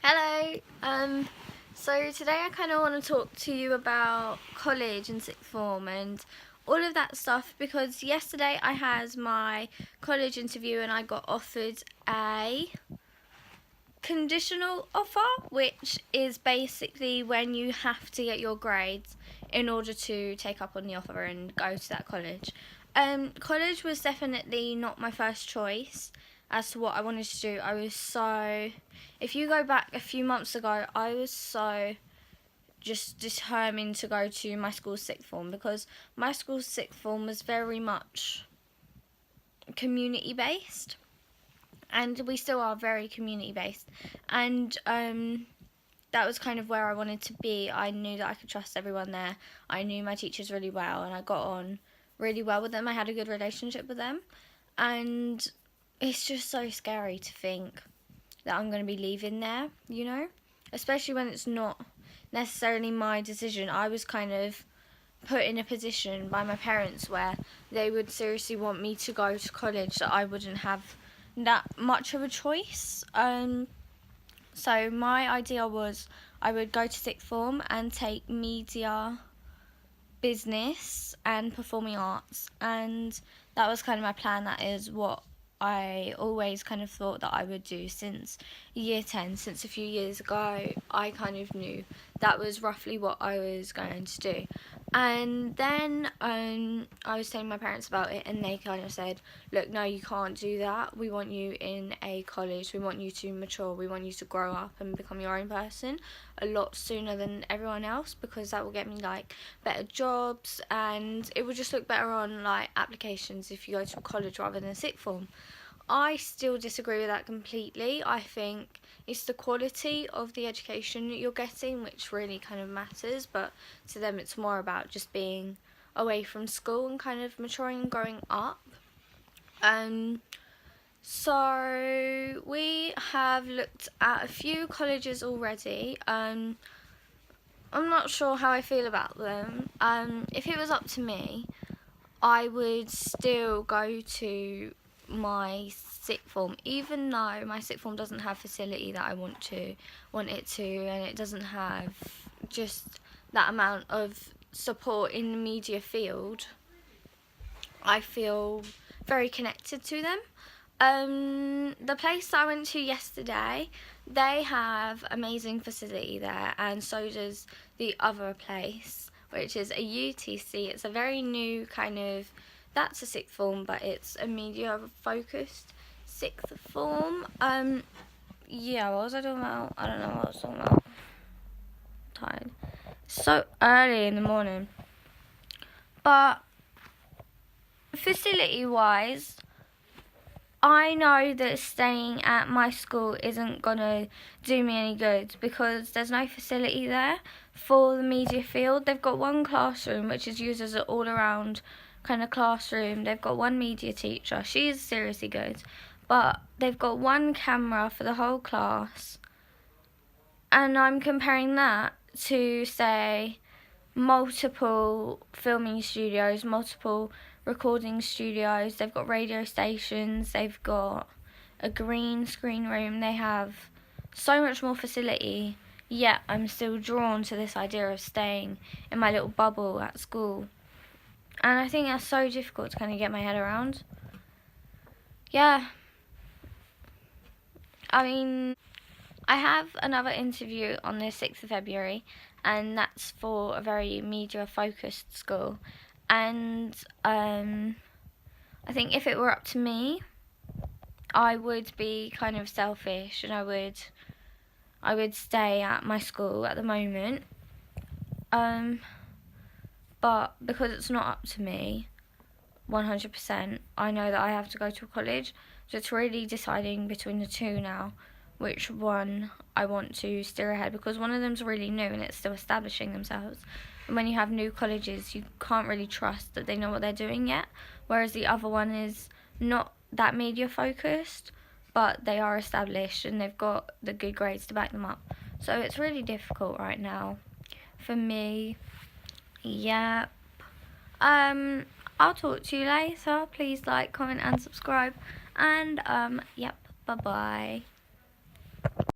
Hello. So today I kind of want to talk to you about college and sixth form and all of that stuff, because yesterday I had my college interview and I got offered a conditional offer, which is basically when you have to get your grades in order to take up on the offer and go to that college. College was definitely not my first choice as to what I wanted to do. If you go back a few months ago, I was so just determined to go to my school's sixth form, because my school's sixth form was very much community based, and we still are very community based, and that was kind of where I wanted to be. I knew that I could trust everyone there. I knew my teachers really well, and I got on really well with them. I had a good relationship with them, and it's just so scary to think that I'm going to be leaving there, especially when it's not necessarily my decision. I was kind of put in a position by my parents where they would seriously want me to go to college, that I wouldn't have that much of a choice. So my idea was I would go to sixth form and take media, business and performing arts, and that was kind of my plan. That is what I always kind of thought that I would do since year 10. Since a few years ago, I kind of knew that was roughly what I was going to do. And then I was telling my parents about it, and they kind of said, look, no, you can't do that. We want you in a college. We want you to mature. We want you to grow up and become your own person a lot sooner than everyone else, because that will get me like better jobs, and it will just look better on like applications if you go to a college rather than a sixth form. I still disagree with that completely. I think it's the quality of the education you're getting which really kind of matters, but to them it's more about just being away from school and kind of maturing and growing up. So we have looked at a few colleges already. I'm not sure how I feel about them. If it was up to me, I would still go to my sixth form, even though my sixth form doesn't have facility that I want it to, and it doesn't have just that amount of support in the media field. I feel very connected to them. The place I went to yesterday, they have amazing facility there, and so does the other place, which is a UTC. It's a very new kind of, that's a sixth form, but it's a media focused sixth form. Yeah, what was I talking about? I don't know what I was talking about. I'm tired. It's so early in the morning. But facility wise, I know that staying at my school isn't going to do me any good, because there's no facility there for the media field. They've got one classroom which is used as an all-around kind of classroom. They've got one media teacher. She's seriously good. But they've got one camera for the whole class. And I'm comparing that to, say, multiple filming studios, multiple recording studios. They've got radio stations, they've got a green screen room, they have so much more facility, yet I'm still drawn to this idea of staying in my little bubble at school. And I think that's so difficult to kind of get my head around. Yeah. I mean, I have another interview on the 6th of February, and that's for a very media-focused school. And I think if it were up to me, I would be kind of selfish, and I would stay at my school at the moment. But because it's not up to me, 100%, I know that I have to go to a college. So it's really deciding between the two now, which one I want to steer ahead, because one of them's really new and it's still establishing themselves. And when you have new colleges, you can't really trust that they know what they're doing yet, whereas the other one is not that media focused, but they are established and they've got the good grades to back them up. So it's really difficult right now for me. Yep. I'll talk to you later. Please like, comment and subscribe. And yep, bye bye.